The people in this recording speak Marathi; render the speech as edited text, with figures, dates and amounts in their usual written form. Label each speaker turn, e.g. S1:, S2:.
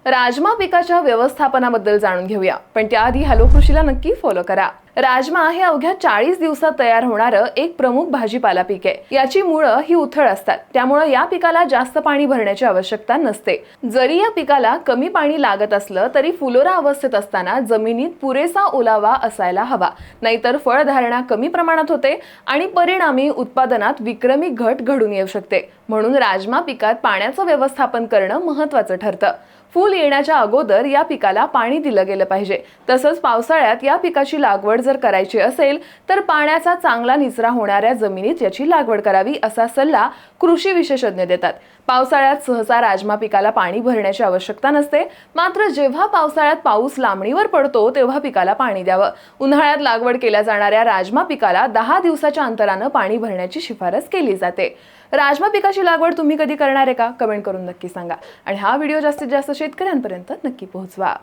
S1: राजमा पिकाच्या व्यवस्थापनाबद्दल जाणून घेऊया, पण त्याआधी हॅलो कृषीला नक्की फॉलो करा। राजमा हे अवघ्या 40 दिवसात तयार होणारं एक प्रमुख भाजीपाला पीक आहे। याची मुळं ही उथळ असतात, त्यामुळे या पिकाला जास्त पाणी भरण्याची आवश्यकता नसते। जरी या पिकाला कमी पाणी लागत असलं तरी फुलोरा अवस्थेत असताना जमिनीत पुरेसा ओलावा असायला हवा, नाहीतर फळधारणा कमी प्रमाणात होते आणि परिणामी उत्पादनात विक्रमी घट घडून येऊ शकते। म्हणून राजमा पिकात पाण्याचं व्यवस्थापन करणं महत्त्वाचं ठरतं। फूल येण्याच्या अगोदर या पिकाला पाणी दिलं गेलं पाहिजे। तसंच पावसाळ्यात या पिकाची लागवड जर करायची असेल तर पाण्याचा चांगला निचरा होणाऱ्या जमिनीत याची लागवड करावी, असा सल्ला कृषी विशेषज्ञ देतात। पावसाळ्यात सहसा राजमा पिकाला पाणी भरण्याची आवश्यकता नसते, मात्र जेव्हा पावसाळ्यात पाऊस लांबणीवर पडतो तेव्हा पिकाला पाणी द्यावं। उन्हाळ्यात लागवड केल्या जाणाऱ्या राजमा पिकाला 10 दिवसाच्या अंतरानं पाणी भरण्याची शिफारस केली जाते। राजमा पिकाची लागवड तुम्ही कधी करणार आहे का? कमेंट करून नक्की सांगा आणि हा व्हिडिओ जास्तीत जास्त शेतकऱ्यांपर्यंत नक्की पोहोचवा।